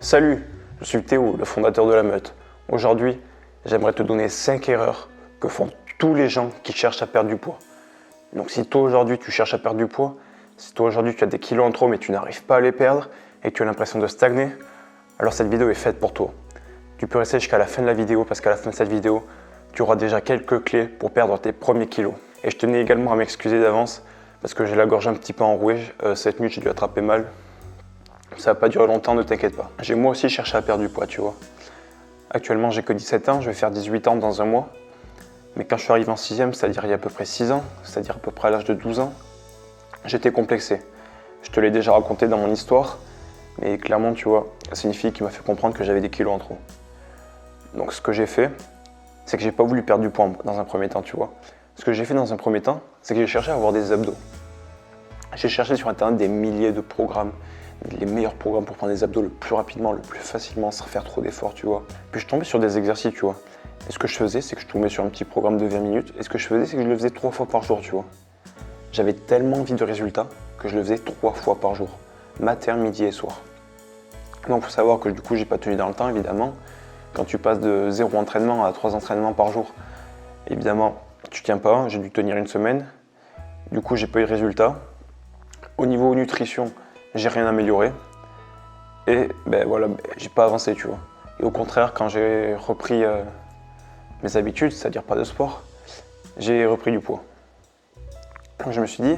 Salut, je suis Théo, le fondateur de La Meute. Aujourd'hui, j'aimerais te donner 5 erreurs que font tous les gens qui cherchent à perdre du poids. Donc si toi aujourd'hui tu cherches à perdre du poids, si toi aujourd'hui tu as des kilos en trop mais tu n'arrives pas à les perdre et que tu as l'impression de stagner, alors cette vidéo est faite pour toi. Tu peux rester jusqu'à la fin de la vidéo parce qu'à la fin de cette vidéo, tu auras déjà quelques clés pour perdre tes premiers kilos. Et je tenais également à m'excuser d'avance parce que j'ai la gorge un petit peu enrouée. Cette nuit j'ai dû attraper mal. Ça va pas durer longtemps, ne t'inquiète pas. J'ai moi aussi cherché à perdre du poids, tu vois. Actuellement j'ai que 17 ans, je vais faire 18 ans dans un mois. Mais quand je suis arrivé en 6e, c'est-à-dire il y a à peu près 6 ans, c'est-à-dire à peu près à l'âge de 12 ans, j'étais complexé. Je te l'ai déjà raconté dans mon histoire, mais clairement, tu vois, c'est une fille qui m'a fait comprendre que j'avais des kilos en trop. Donc ce que j'ai fait, c'est que j'ai pas voulu perdre du poids dans un premier temps, tu vois. Ce que j'ai fait dans un premier temps, c'est que j'ai cherché à avoir des abdos. J'ai cherché sur internet des milliers de programmes, les meilleurs programmes pour prendre des abdos le plus rapidement, le plus facilement, sans faire trop d'efforts, tu vois. Puis je tombais sur des exercices, tu vois. Et ce que je faisais, c'est que je tombais sur un petit programme de 20 minutes. Et ce que je faisais, c'est que je le faisais 3 fois par jour, tu vois. J'avais tellement envie de résultats que je le faisais 3 fois par jour. Matin, midi et soir. Donc il faut savoir que du coup, j'ai pas tenu dans le temps, évidemment. Quand tu passes de 0 entraînement à 3 entraînements par jour, évidemment, tu tiens pas. J'ai dû tenir une semaine. Du coup, j'ai pas eu de résultats. Au niveau nutrition, j'ai rien amélioré. Et ben voilà, j'ai pas avancé, tu vois. Et au contraire, quand j'ai repris mes habitudes, c'est-à-dire pas de sport, j'ai repris du poids. Donc je me suis dit,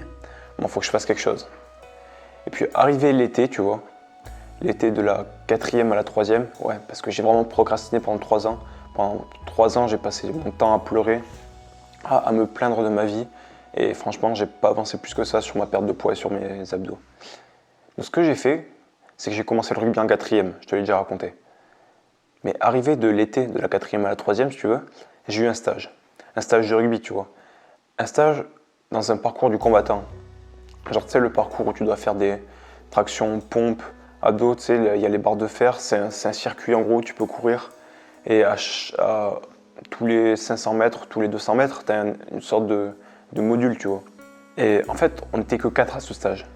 bon, faut que je fasse quelque chose. Et puis arrivé l'été, tu vois, l'été de la 4e à la 3e, ouais, parce que j'ai vraiment procrastiné pendant 3 ans. Pendant 3 ans, j'ai passé mon temps à pleurer, à me plaindre de ma vie. Et franchement, j'ai pas avancé plus que ça sur ma perte de poids et sur mes abdos. Donc ce que j'ai fait, c'est que j'ai commencé le rugby en 4e, je te l'ai déjà raconté. Mais arrivé de l'été de la 4e à la 3e, si tu veux, j'ai eu un stage de rugby, tu vois. Un stage dans un parcours du combattant. Genre, tu sais, le parcours où tu dois faire des tractions, pompes, abdos, tu sais, il y a les barres de fer, c'est un circuit en gros où tu peux courir. Et à tous les 500 mètres, tous les 200 mètres, tu as une sorte de module, tu vois. Et en fait, on n'était que 4 à ce stage.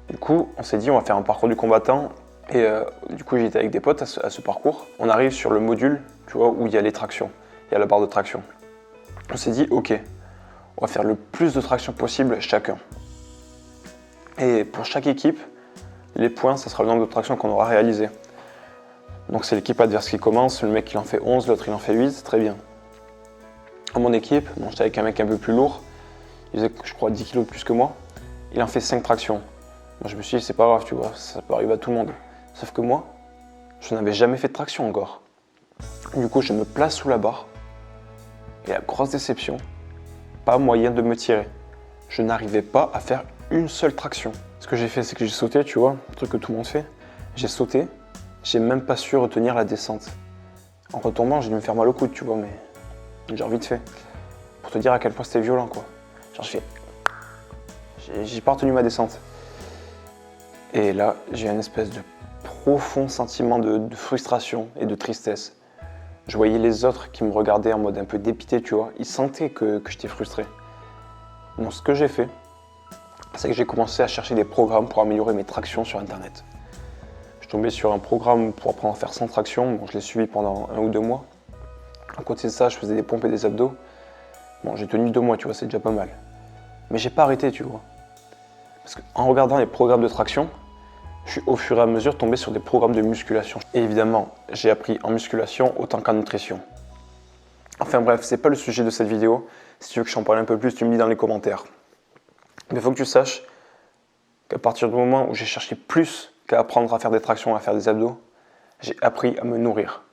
Du coup, on s'est dit, on va faire un parcours du combattant. Et du coup, j'étais avec des potes à ce parcours. On arrive sur le module, tu vois, où il y a les tractions. Il y a la barre de traction. On s'est dit, ok, on va faire le plus de tractions possible chacun. Et pour chaque équipe, les points, ça sera le nombre de tractions qu'on aura réalisé. Donc c'est l'équipe adverse qui commence, le mec il en fait 11, l'autre il en fait 8, très bien. À mon équipe, bon, j'étais avec un mec un peu plus lourd, il faisait je crois 10 kg de plus que moi, il en fait 5 tractions. Moi je me suis dit c'est pas grave, tu vois, ça peut arriver à tout le monde. Sauf que moi, je n'avais jamais fait de traction encore. Du coup je me place sous la barre, et la grosse déception, pas moyen de me tirer. Je n'arrivais pas à faire une seule traction. Ce que j'ai fait, c'est que j'ai sauté, tu vois, un truc que tout le monde fait. J'ai sauté, j'ai même pas su retenir la descente. En retombant, j'ai dû me faire mal au coude, tu vois, mais genre vite fait. Pour te dire à quel point c'était violent, quoi. Genre j'ai pas retenu ma descente. Et là, j'ai une espèce de profond sentiment de frustration et de tristesse. Je voyais les autres qui me regardaient en mode un peu dépité, tu vois. Ils sentaient que j'étais frustré. Donc ce que j'ai fait, c'est que j'ai commencé à chercher des programmes pour améliorer mes tractions sur internet. Je suis tombé sur un programme pour apprendre à faire sans traction, bon, je l'ai suivi pendant 1 ou 2 mois. À côté de ça, je faisais des pompes et des abdos. Bon, j'ai tenu 2 mois, tu vois, c'est déjà pas mal. Mais j'ai pas arrêté, tu vois. Parce qu'en regardant les programmes de traction, je suis au fur et à mesure tombé sur des programmes de musculation. Et évidemment, j'ai appris en musculation autant qu'en nutrition. Enfin bref, c'est pas le sujet de cette vidéo. Si tu veux que j'en parle un peu plus, tu me dis dans les commentaires. Mais il faut que tu saches qu'à partir du moment où j'ai cherché plus qu'à apprendre à faire des tractions, à faire des abdos, j'ai appris à me nourrir.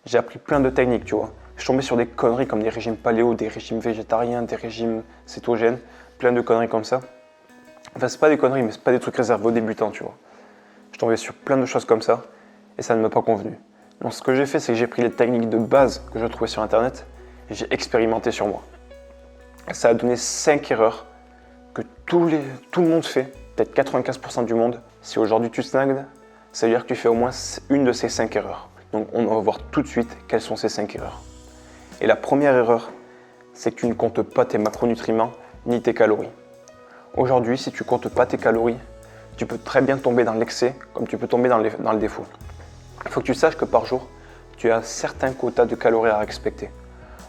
J'ai appris plein de techniques, tu vois. Je suis tombé sur des conneries comme des régimes paléo, des régimes végétariens, des régimes cétogènes, plein de conneries comme ça. Enfin, c'est pas des conneries, mais c'est pas des trucs réservés aux débutants, tu vois. Je suis tombé sur plein de choses comme ça et ça ne m'a pas convenu. Donc ce que j'ai fait, c'est que j'ai pris les techniques de base que je trouvais sur internet et j'ai expérimenté sur moi. Ça a donné 5 erreurs que tout le monde fait, peut-être 95% du monde. Si aujourd'hui tu stagnes, ça veut dire que tu fais au moins une de ces 5 erreurs. Donc on va voir tout de suite quelles sont ces 5 erreurs. Et la première erreur, c'est que tu ne comptes pas tes macronutriments ni tes calories. Aujourd'hui, si tu ne comptes pas tes calories, tu peux très bien tomber dans l'excès comme tu peux tomber dans le défaut. Il faut que tu saches que par jour, tu as un certain quota de calories à respecter.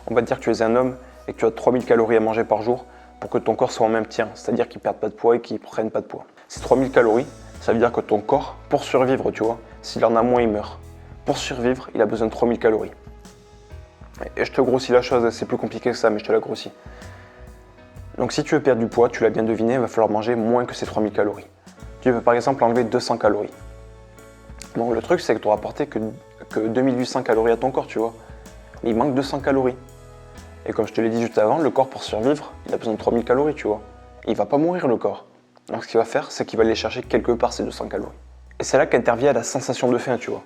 On va dire que tu es un homme et que tu as 3000 calories à manger par jour pour que ton corps soit en même tien, c'est-à-dire qu'il ne perde pas de poids et qu'il ne prenne pas de poids. Ces 3000 calories, ça veut dire que ton corps, pour survivre, tu vois, s'il en a moins, il meurt. Pour survivre, il a besoin de 3000 calories. Et je te grossis la chose, c'est plus compliqué que ça, mais je te la grossis. Donc si tu veux perdre du poids, tu l'as bien deviné, il va falloir manger moins que ces 3000 calories. Tu peux par exemple enlever 200 calories. Bon, le truc, c'est que tu n'auras apporté que 2800 calories à ton corps, tu vois. Mais il manque 200 calories. Et comme je te l'ai dit juste avant, le corps, pour survivre, il a besoin de 3000 calories, tu vois. Et il va pas mourir, le corps. Donc ce qu'il va faire, c'est qu'il va aller chercher quelque part ces 200 calories. Et c'est là qu'intervient la sensation de faim, tu vois.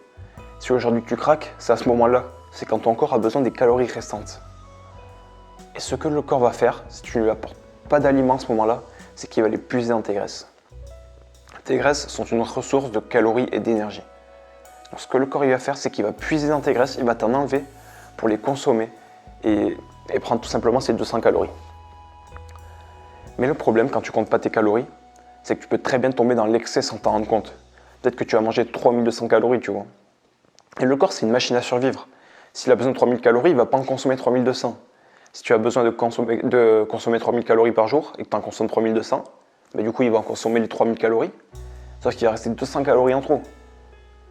Si aujourd'hui tu craques, c'est à ce moment-là. C'est quand ton corps a besoin des calories restantes. Et ce que le corps va faire, si tu ne lui apportes pas d'aliments à ce moment-là, c'est qu'il va les puiser dans tes graisses. Tes graisses sont une autre source de calories et d'énergie. Donc ce que le corps il va faire, c'est qu'il va puiser dans tes graisses, il va t'en enlever pour les consommer et prendre tout simplement ces 200 calories. Mais le problème quand tu comptes pas tes calories, c'est que tu peux très bien tomber dans l'excès sans t'en rendre compte. Peut-être que tu vas manger 3200 calories, tu vois. Et le corps, c'est une machine à survivre. S'il a besoin de 3000 calories, il ne va pas en consommer 3200. Si tu as besoin de consommer 3000 calories par jour et que tu en consommes 3200, bah du coup, il va en consommer les 3000 calories. Sauf qu'il va rester 200 calories en trop.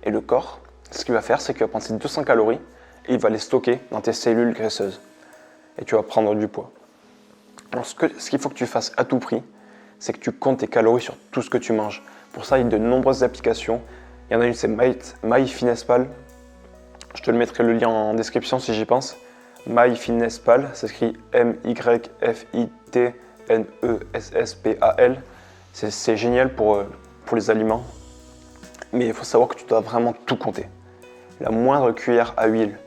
Et le corps, ce qu'il va faire, c'est qu'il va prendre ces 200 calories et il va les stocker dans tes cellules graisseuses. Et tu vas prendre du poids. Alors, ce qu'il faut que tu fasses à tout prix, c'est que tu comptes tes calories sur tout ce que tu manges. Pour ça, il y a de nombreuses applications. Il y en a une, c'est MyFitnessPal. Je te le mettrai le lien en description si j'y pense. MyFitnessPal, ça s'écrit MyFitnesspal. C'est génial pour les aliments. Mais il faut savoir que tu dois vraiment tout compter. La moindre cuillère à huile.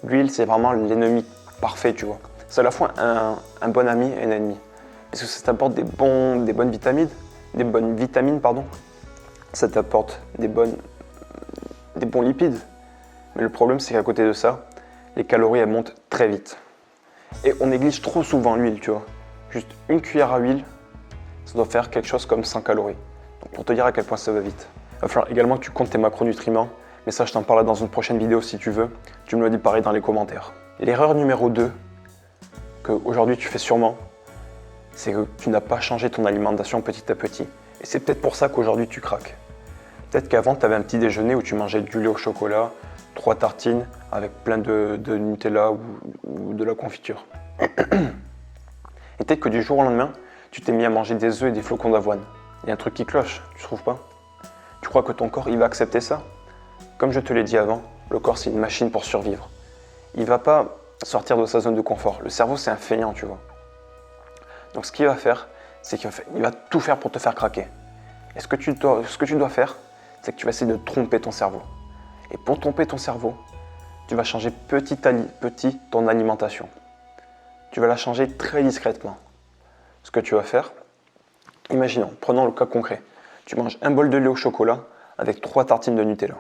L'huile, c'est vraiment l'ennemi parfait, tu vois. C'est à la fois un bon ami et un ennemi. Parce que ça t'apporte des bonnes vitamines, ça t'apporte des bons lipides. Mais le problème, c'est qu'à côté de ça, les calories, elles montent très vite. Et on néglige trop souvent l'huile, tu vois. Juste une cuillère à huile, ça doit faire quelque chose comme 100 calories. Donc pour te dire à quel point ça va vite. Il va falloir également que tu comptes tes macronutriments. Mais ça, je t'en parlerai dans une prochaine vidéo si tu veux. Tu me le dis pareil dans les commentaires. L'erreur numéro 2, qu'aujourd'hui tu fais sûrement, c'est que tu n'as pas changé ton alimentation petit à petit. Et c'est peut-être pour ça qu'aujourd'hui tu craques. Peut-être qu'avant, tu avais un petit déjeuner où tu mangeais du lait au chocolat, 3 tartines avec plein de Nutella ou de la confiture. Et peut-être que du jour au lendemain, tu t'es mis à manger des œufs et des flocons d'avoine. Il y a un truc qui cloche, tu trouves pas? Tu crois que ton corps, il va accepter ça? Comme je te l'ai dit avant, le corps, c'est une machine pour survivre. Il ne va pas sortir de sa zone de confort. Le cerveau, c'est un feignant, tu vois. Donc ce qu'il va faire, c'est qu'il va tout faire pour te faire craquer. Et ce que tu dois faire, c'est que tu vas essayer de tromper ton cerveau. Et pour tromper ton cerveau, tu vas changer petit à petit ton alimentation. Tu vas la changer très discrètement. Ce que tu vas faire, imaginons, prenons le cas concret. Tu manges un bol de lait au chocolat avec 3 tartines de Nutella.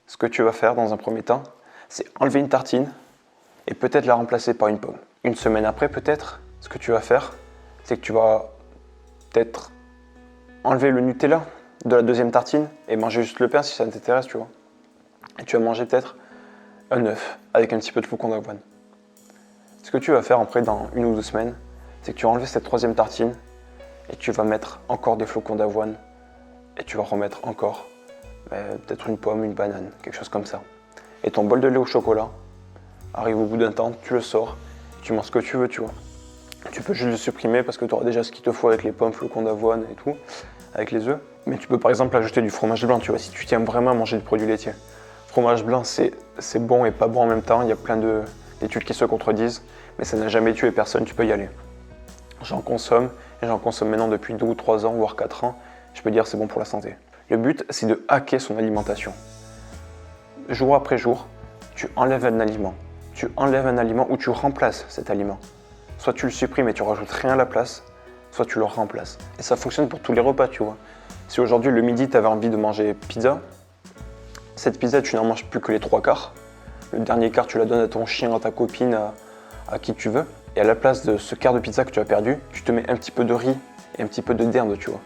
Ce que tu vas faire dans un premier temps, c'est enlever une tartine et peut-être la remplacer par une pomme. Une semaine après, peut-être, ce que tu vas faire, c'est que tu vas peut-être enlever le Nutella de la deuxième tartine et manger juste le pain si ça t'intéresse, tu vois. Et tu vas manger peut-être un œuf avec un petit peu de flocons d'avoine. Ce que tu vas faire après dans 1 ou 2 semaines, c'est que tu vas enlever cette troisième tartine et tu vas mettre encore des flocons d'avoine et tu vas remettre encore peut-être une pomme, une banane, quelque chose comme ça. Et ton bol de lait au chocolat arrive au bout d'un temps, tu le sors, tu manges ce que tu veux, tu vois. Tu peux juste le supprimer parce que tu auras déjà ce qu'il te faut avec les pommes, flocons d'avoine et tout, avec les œufs. Mais tu peux par exemple ajouter du fromage blanc, tu vois, si tu tiens vraiment à manger des produits laitiers. Fromage blanc, c'est bon et pas bon en même temps, il y a plein d'études qui se contredisent, mais ça n'a jamais tué personne, tu peux y aller. J'en consomme, et j'en consomme maintenant depuis 2 ou 3 ans, voire 4 ans, je peux dire c'est bon pour la santé. Le but, c'est de hacker son alimentation. Jour après jour, tu enlèves un aliment. Tu enlèves un aliment ou tu remplaces cet aliment. Soit tu le supprimes et tu rajoutes rien à la place, soit tu le remplaces. Et ça fonctionne pour tous les repas, tu vois. Si aujourd'hui, le midi, tu avais envie de manger pizza, cette pizza, tu n'en manges plus que les 3 quarts. Le dernier quart, tu la donnes à ton chien, à ta copine, à qui tu veux. Et à la place de ce quart de pizza que tu as perdu, tu te mets un petit peu de riz et un petit peu de dinde, tu vois.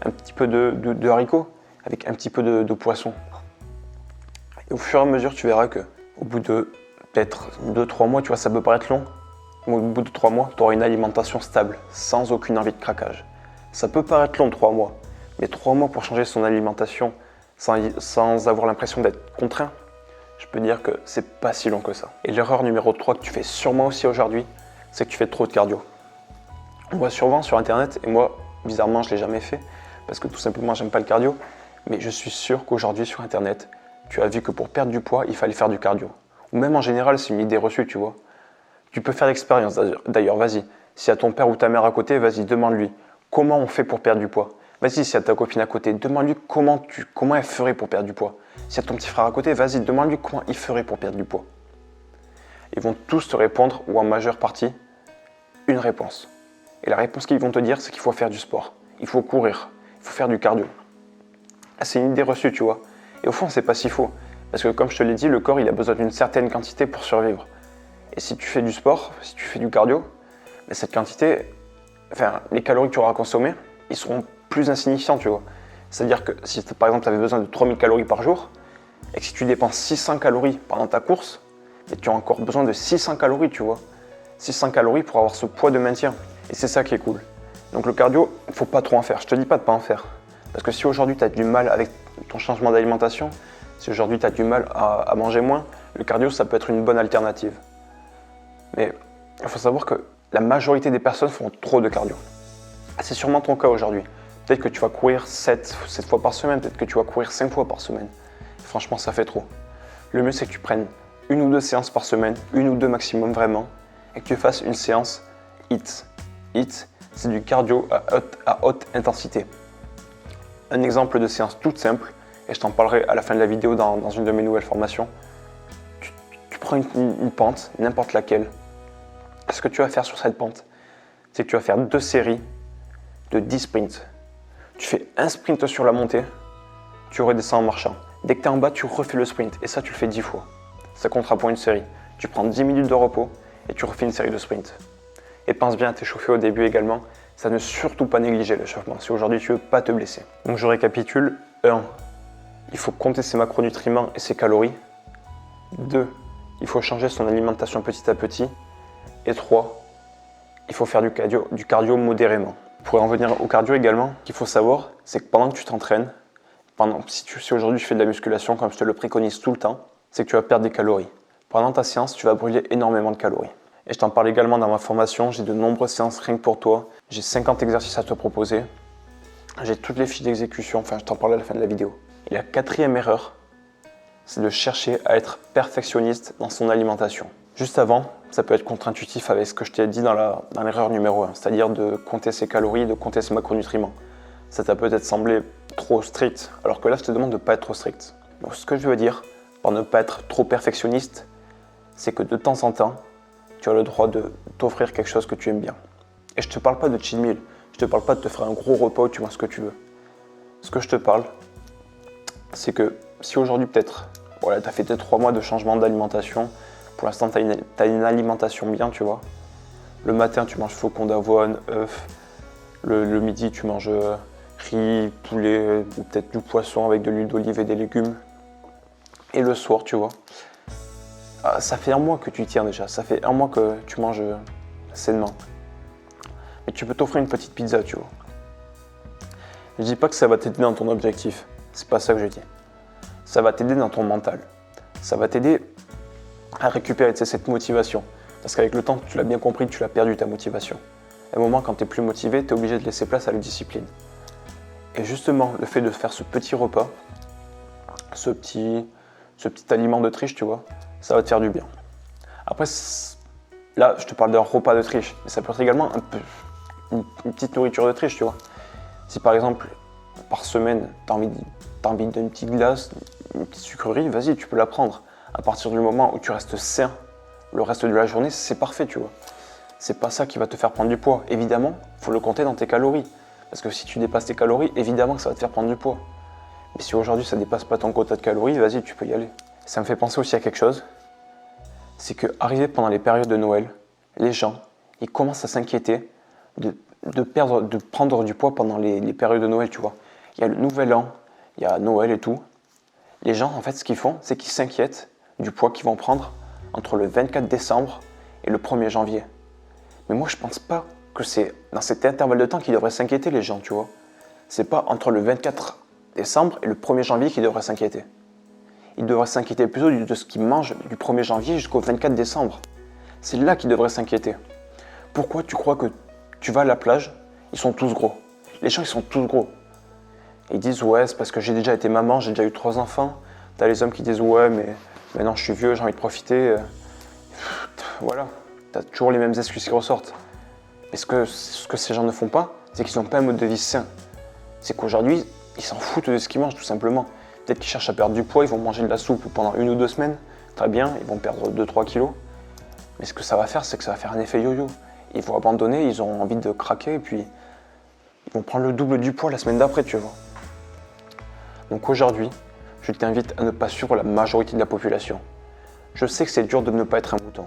Un petit peu de haricots avec un petit peu de poisson. Et au fur et à mesure, tu verras que au bout de peut-être 2-3 mois, tu vois, ça peut paraître long, mais au bout de 3 mois, tu auras une alimentation stable, sans aucune envie de craquage. Ça peut paraître long 3 mois, mais 3 mois pour changer son alimentation sans avoir l'impression d'être contraint, je peux dire que c'est pas si long que ça. Et l'erreur numéro 3 que tu fais sûrement aussi aujourd'hui, c'est que tu fais trop de cardio. On voit souvent sur internet, et moi, bizarrement, je ne l'ai jamais fait, parce que tout simplement, j'aime pas le cardio, mais je suis sûr qu'aujourd'hui sur internet, tu as vu que pour perdre du poids, il fallait faire du cardio. Ou même en général, c'est une idée reçue, tu vois. Tu peux faire l'expérience d'ailleurs, vas-y. Si y a ton père ou ta mère à côté, vas-y, demande-lui comment on fait pour perdre du poids. Vas-y, si y a ta copine à côté, demande-lui comment elle ferait pour perdre du poids. Si y a ton petit frère à côté, vas-y, demande-lui comment il ferait pour perdre du poids. Ils vont tous te répondre, ou en majeure partie, une réponse. Et la réponse qu'ils vont te dire, c'est qu'il faut faire du sport. Il faut courir, il faut faire du cardio. C'est une idée reçue, tu vois. Et au fond, c'est pas si faux. Parce que comme je te l'ai dit, le corps, il a besoin d'une certaine quantité pour survivre. Et si tu fais du sport, si tu fais du cardio, mais cette quantité, enfin, les calories que tu auras consommées, ils seront plus insignifiants, tu vois. C'est-à-dire que si par exemple tu avais besoin de 3000 calories par jour, et que si tu dépenses 600 calories pendant ta course, et tu as encore besoin de 600 calories, tu vois. 600 calories pour avoir ce poids de maintien. Et c'est ça qui est cool. Donc le cardio, il ne faut pas trop en faire. Je te dis pas de pas en faire. Parce que si aujourd'hui tu as du mal avec ton changement d'alimentation, si aujourd'hui tu as du mal à manger moins, le cardio ça peut être une bonne alternative. Mais il faut savoir que la majorité des personnes font trop de cardio. C'est sûrement ton cas aujourd'hui. Peut-être que tu vas courir 7 fois par semaine, peut-être que tu vas courir 5 fois par semaine. Franchement, ça fait trop. Le mieux c'est que tu prennes 1 ou 2 séances par semaine, 1 ou 2 maximum vraiment, et que tu fasses une séance HIIT. HIIT, c'est du cardio à haute intensité. Un exemple de séance toute simple, et je t'en parlerai à la fin de la vidéo dans une de mes nouvelles formations. Tu prends une pente, n'importe laquelle. Ce que tu vas faire sur cette pente, c'est que tu vas faire 2 séries de 10 sprints. Tu fais un sprint sur la montée, tu redescends en marchant. Dès que tu es en bas, tu refais le sprint, et ça tu le fais 10 fois. Ça comptera pour une série. Tu prends 10 minutes de repos, et tu refais une série de sprints. Et pense bien à t'échauffer au début également. Ça ne surtout pas négliger l'échauffement si aujourd'hui tu veux pas te blesser. Donc je récapitule. 1. Il faut compter ses macronutriments et ses calories. 2. Il faut changer son alimentation petit à petit. Et 3. Il faut faire du cardio modérément. Pour en venir au cardio également, ce qu'il faut savoir, c'est que pendant que tu t'entraînes, si aujourd'hui tu fais de la musculation comme je te le préconise tout le temps, c'est que tu vas perdre des calories. Pendant ta séance, tu vas brûler énormément de calories. Et je t'en parle également dans ma formation, j'ai de nombreuses séances rien que pour toi. J'ai 50 exercices à te proposer. J'ai toutes les fiches d'exécution, enfin je t'en parle à la fin de la vidéo. Et la 4e erreur, c'est de chercher à être perfectionniste dans son alimentation. Juste avant, ça peut être contre-intuitif avec ce que je t'ai dit dans l'erreur numéro 1, c'est-à-dire de compter ses calories, de compter ses macronutriments. Ça t'a peut-être semblé trop strict, alors que là je te demande de ne pas être trop strict. Donc ce que je veux dire, par ne pas être trop perfectionniste, c'est que de temps en temps, tu as le droit de t'offrir quelque chose que tu aimes bien. Et je ne te parle pas de cheat meal, je ne te parle pas de te faire un gros repas où tu manges ce que tu veux. Ce que je te parle, c'est que si aujourd'hui peut-être, voilà, tu as fait tes 3 mois de changement d'alimentation, pour l'instant tu as une alimentation bien, tu vois. Le matin tu manges flocons d'avoine, œufs, le midi tu manges riz, poulet, ou peut-être du poisson avec de l'huile d'olive et des légumes. Et le soir, tu vois. Ça fait 1 mois que tu y tiens déjà, ça fait 1 mois que tu manges sainement. Mais tu peux t'offrir une petite pizza, tu vois. Je dis pas que ça va t'aider dans ton objectif, c'est pas ça que je dis. Ça va t'aider dans ton mental. Ça va t'aider à récupérer cette motivation. Parce qu'avec le temps, tu l'as bien compris, tu l'as perdu ta motivation. À un moment, quand tu es plus motivé, tu es obligé de laisser place à la discipline. Et justement, le fait de faire ce petit repas, ce petit aliment de triche, tu vois, ça va te faire du bien. Après, là, je te parle d'un repas de triche, mais ça peut être également une petite nourriture de triche, tu vois. Si par exemple, par semaine, tu as envie d'une petite glace, une petite sucrerie, vas-y, tu peux la prendre. À partir du moment où tu restes sain, le reste de la journée, c'est parfait, tu vois. C'est pas ça qui va te faire prendre du poids. Évidemment, il faut le compter dans tes calories. Parce que si tu dépasses tes calories, évidemment que ça va te faire prendre du poids. Mais si aujourd'hui ça dépasse pas ton quota de calories, vas-y, tu peux y aller. Ça me fait penser aussi à quelque chose. C'est qu'arrivé pendant les périodes de Noël, les gens, ils commencent à s'inquiéter de prendre du poids pendant les périodes de Noël, tu vois. Il y a le Nouvel An, il y a Noël et tout. Les gens, en fait, ce qu'ils font, c'est qu'ils s'inquiètent du poids qu'ils vont prendre entre le 24 décembre et le 1er janvier. Mais moi, je pense pas que c'est dans cet intervalle de temps qu'ils devraient s'inquiéter, les gens, tu vois. C'est pas entre le 24 décembre et le 1er janvier qu'ils devraient s'inquiéter. Ils devraient s'inquiéter plutôt de ce qu'ils mangent du 1er janvier jusqu'au 24 décembre. C'est là qu'ils devraient s'inquiéter. Pourquoi tu crois que tu vas à la plage, ils sont tous gros. Les gens, ils sont tous gros. Ils disent, ouais, c'est parce que j'ai déjà été maman, j'ai déjà eu 3 enfants. T'as les hommes qui disent, ouais, mais maintenant je suis vieux, j'ai envie de profiter. Voilà, t'as toujours les mêmes excuses qui ressortent. Mais ce que ces gens ne font pas, c'est qu'ils n'ont pas un mode de vie sain. C'est qu'aujourd'hui, ils s'en foutent de ce qu'ils mangent, tout simplement. Peut-être qu'ils cherchent à perdre du poids, ils vont manger de la soupe pendant 1 ou 2 semaines. Très bien, ils vont perdre 2-3 kilos. Mais ce que ça va faire, c'est que ça va faire un effet yo-yo. Ils vont abandonner, ils ont envie de craquer, et puis ils vont prendre le double du poids la semaine d'après, tu vois. Donc aujourd'hui, je t'invite à ne pas suivre la majorité de la population. Je sais que c'est dur de ne pas être un mouton.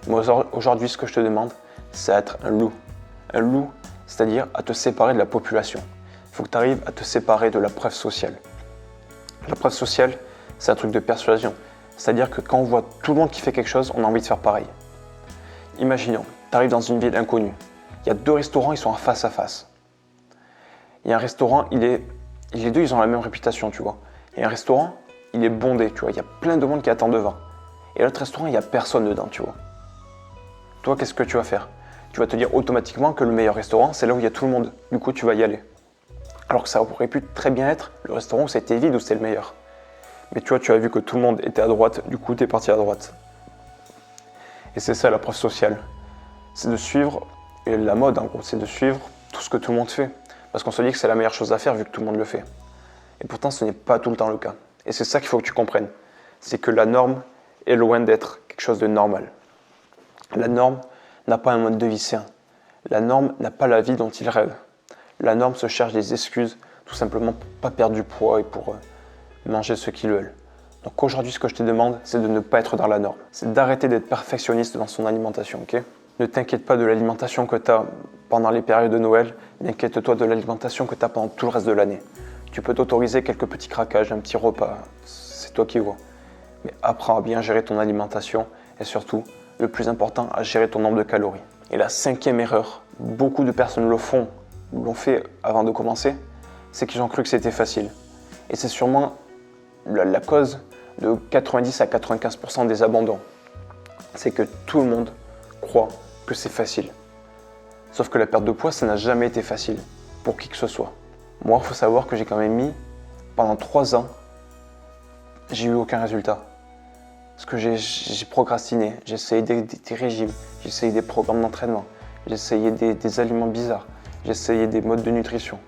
Mais aujourd'hui, ce que je te demande, c'est d'être un loup. Un loup, c'est-à-dire à te séparer de la population. Il faut que tu arrives à te séparer de la preuve sociale. La preuve sociale, c'est un truc de persuasion. C'est-à-dire que quand on voit tout le monde qui fait quelque chose, on a envie de faire pareil. Imaginons, tu arrives dans une ville inconnue. Il y a 2 restaurants, ils sont en face à face. Il y a un restaurant, les deux, ils ont la même réputation, tu vois. Il y a un restaurant, il est bondé, tu vois. Il y a plein de monde qui attend devant. Et l'autre restaurant, il n'y a personne dedans, tu vois. Toi, qu'est-ce que tu vas faire? Tu vas te dire automatiquement que le meilleur restaurant, c'est là où il y a tout le monde. Du coup, tu vas y aller. Alors que ça aurait pu très bien être le restaurant où c'était vide, où c'était le meilleur. Mais tu vois, tu as vu que tout le monde était à droite, du coup, tu es parti à droite. Et c'est ça la preuve sociale. C'est de suivre, et la mode en gros, c'est de suivre tout ce que tout le monde fait. Parce qu'on se dit que c'est la meilleure chose à faire vu que tout le monde le fait. Et pourtant, ce n'est pas tout le temps le cas. Et c'est ça qu'il faut que tu comprennes. C'est que la norme est loin d'être quelque chose de normal. La norme n'a pas un mode de vie sain. La norme n'a pas la vie dont il rêve. La norme se cherche des excuses, tout simplement pour ne pas perdre du poids et pour manger ce qu'ils veulent. Donc aujourd'hui, ce que je te demande, c'est de ne pas être dans la norme. C'est d'arrêter d'être perfectionniste dans son alimentation, ok? Ne t'inquiète pas de l'alimentation que tu as pendant les périodes de Noël, mais inquiète-toi de l'alimentation que tu as pendant tout le reste de l'année. Tu peux t'autoriser quelques petits craquages, un petit repas, c'est toi qui vois. Mais apprends à bien gérer ton alimentation et surtout, le plus important, à gérer ton nombre de calories. Et la 5e erreur, beaucoup de personnes l'ont fait avant de commencer, c'est qu'ils ont cru que c'était facile. Et c'est sûrement la cause de 90 à 95% des abandons. C'est que tout le monde croit que c'est facile. Sauf que la perte de poids, ça n'a jamais été facile, pour qui que ce soit. Moi, il faut savoir que j'ai quand même mis, pendant 3 ans, j'ai eu aucun résultat. Parce que j'ai procrastiné, j'ai essayé des régimes, j'ai essayé des programmes d'entraînement, j'ai essayé des aliments bizarres, j'ai essayé des modes de nutrition.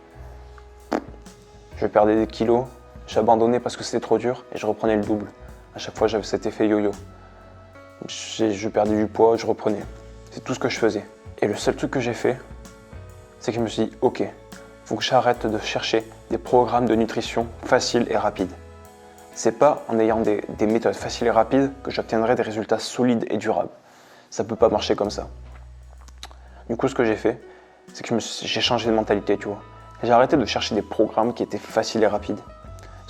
Je perdais des kilos, j'abandonnais parce que c'était trop dur et je reprenais le double. À chaque fois, j'avais cet effet yo-yo. Je perdais du poids, je reprenais. C'est tout ce que je faisais. Et le seul truc que j'ai fait, c'est que je me suis dit, ok, faut que j'arrête de chercher des programmes de nutrition faciles et rapides. C'est pas en ayant des méthodes faciles et rapides que j'obtiendrai des résultats solides et durables. Ça peut pas marcher comme ça. Du coup, ce que j'ai fait, c'est que j'ai changé de mentalité, tu vois. J'ai arrêté de chercher des programmes qui étaient faciles et rapides.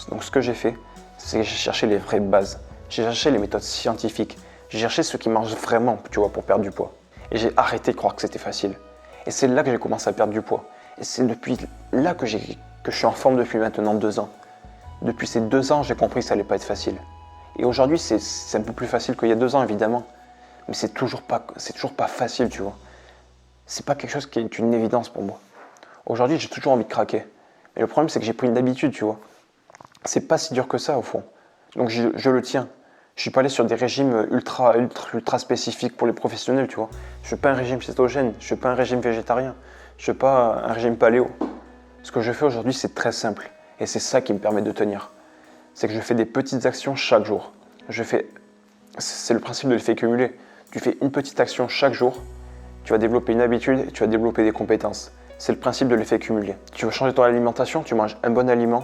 Donc ce que j'ai fait, c'est que j'ai cherché les vraies bases. J'ai cherché les méthodes scientifiques. J'ai cherché ce qui marche vraiment, tu vois, pour perdre du poids. Et j'ai arrêté de croire que c'était facile. Et c'est là que j'ai commencé à perdre du poids. Et c'est depuis là que je suis en forme depuis maintenant 2 ans. Depuis ces 2 ans, j'ai compris que ça allait pas être facile. Et aujourd'hui, c'est un peu plus facile qu'il y a 2 ans, évidemment. Mais c'est toujours pas facile, tu vois. C'est pas quelque chose qui est une évidence pour moi. Aujourd'hui, j'ai toujours envie de craquer. Mais le problème, c'est que j'ai pris une habitude, tu vois. C'est pas si dur que ça, au fond. Donc je le tiens. Je suis pas allé sur des régimes ultra spécifiques pour les professionnels, tu vois. Je fais pas un régime cétogène, je fais pas un régime végétarien, je fais pas un régime paléo. Ce que je fais aujourd'hui, c'est très simple. Et c'est ça qui me permet de tenir. C'est que je fais des petites actions chaque jour. C'est le principe de l'effet cumulé. Tu fais une petite action chaque jour, tu vas développer une habitude et tu vas développer des compétences. C'est le principe de l'effet cumulé. Tu veux changer ton alimentation, tu manges un bon aliment,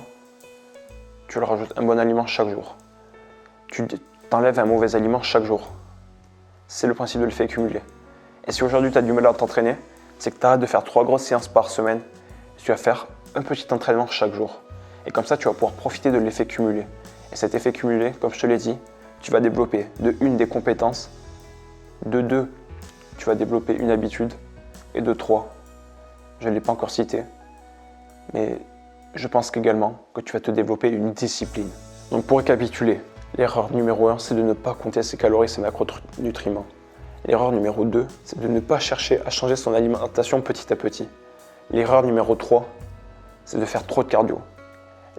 tu le rajoutes un bon aliment chaque jour. Tu t'enlèves un mauvais aliment chaque jour. C'est le principe de l'effet cumulé. Et si aujourd'hui tu as du mal à t'entraîner, c'est que tu arrêtes de faire 3 grosses séances par semaine. Tu vas faire un petit entraînement chaque jour. Et comme ça, tu vas pouvoir profiter de l'effet cumulé. Et cet effet cumulé, comme je te l'ai dit, tu vas développer de 1 des compétences, de 2, tu vas développer une habitude, et de 3, je ne l'ai pas encore cité, mais je pense également que tu vas te développer une discipline. Donc pour récapituler, l'erreur numéro 1, c'est de ne pas compter ses calories et ses macronutriments. L'erreur numéro 2, c'est de ne pas chercher à changer son alimentation petit à petit. L'erreur numéro 3, c'est de faire trop de cardio.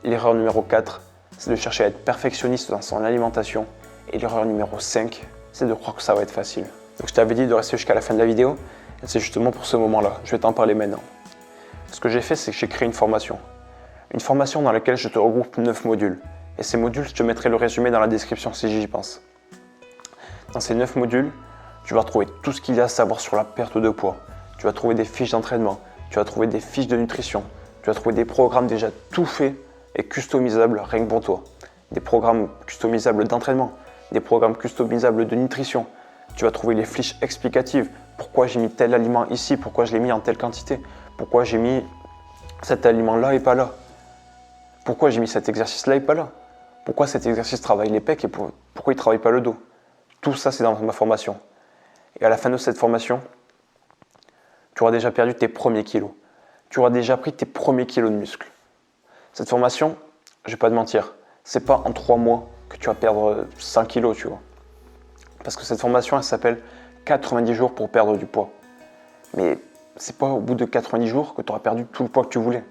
L'erreur numéro 4, c'est de chercher à être perfectionniste dans son alimentation. Et l'erreur numéro 5, c'est de croire que ça va être facile. Donc je t'avais dit de rester jusqu'à la fin de la vidéo, et c'est justement pour ce moment-là. Je vais t'en parler maintenant. Ce que j'ai fait, c'est que j'ai créé une formation. Une formation dans laquelle je te regroupe 9 modules. Et ces modules, je te mettrai le résumé dans la description si j'y pense. Dans ces 9 modules, tu vas trouver tout ce qu'il y a à savoir sur la perte de poids. Tu vas trouver des fiches d'entraînement, tu vas trouver des fiches de nutrition, tu vas trouver des programmes déjà tout faits et customisables rien que pour toi. Des programmes customisables d'entraînement, des programmes customisables de nutrition. Tu vas trouver les fiches explicatives. Pourquoi j'ai mis tel aliment ici, pourquoi je l'ai mis en telle quantité, pourquoi j'ai mis cet aliment-là et pas là. Pourquoi j'ai mis cet exercice-là et pas là. Pourquoi cet exercice travaille les pecs et pourquoi il ne travaille pas le dos. Tout ça, c'est dans ma formation. Et à la fin de cette formation, tu auras déjà perdu tes premiers kilos. Tu auras déjà pris tes premiers kilos de muscles. Cette formation, je ne vais pas te mentir, c'est pas en 3 mois que tu vas perdre 100 kilos, tu vois. Parce que cette formation, elle s'appelle 90 jours pour perdre du poids. Mais c'est pas au bout de 90 jours que tu auras perdu tout le poids que tu voulais.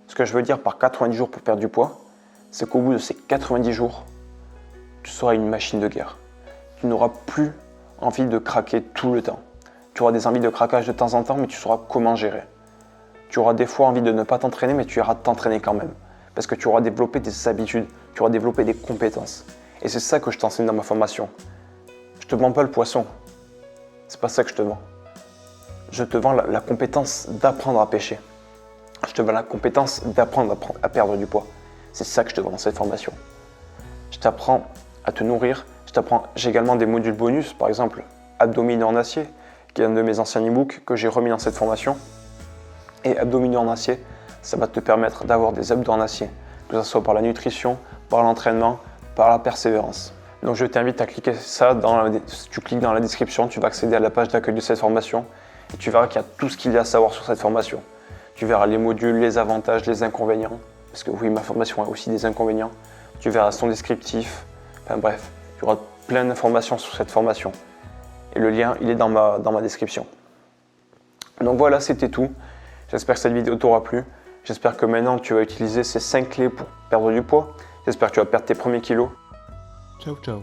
Ce que je veux dire par 90 jours pour perdre du poids, c'est qu'au bout de ces 90 jours, tu seras une machine de guerre. Tu n'auras plus envie de craquer tout le temps. Tu auras des envies de craquage de temps en temps, mais tu sauras comment gérer. Tu auras des fois envie de ne pas t'entraîner, mais tu iras t'entraîner quand même. Parce que tu auras développé des habitudes, tu auras développé des compétences. Et c'est ça que je t'enseigne dans ma formation. Je te vends pas le poisson. C'est pas ça que je te vends. Je te vends la compétence d'apprendre à pêcher. Je te vends la compétence d'apprendre à perdre du poids. C'est ça que je te vends dans cette formation. Je t'apprends à te nourrir. J'ai également des modules bonus, par exemple abdominaux en acier, qui est un de mes anciens e-books que j'ai remis dans cette formation. Et abdominaux en acier, ça va te permettre d'avoir des abdos en acier, que ce soit par la nutrition, par l'entraînement, par la persévérance. Donc je t'invite à cliquer ça, tu cliques dans la description, tu vas accéder à la page d'accueil de cette formation et tu verras qu'il y a tout ce qu'il y a à savoir sur cette formation. Tu verras les modules, les avantages, les inconvénients, parce que oui, ma formation a aussi des inconvénients. Tu verras son descriptif, enfin bref, tu auras plein d'informations sur cette formation. Et le lien, il est dans ma description. Donc voilà, c'était tout. J'espère que cette vidéo t'aura plu. J'espère que maintenant tu vas utiliser ces 5 clés pour perdre du poids. J'espère que tu vas perdre tes premiers kilos. Ciao, ciao.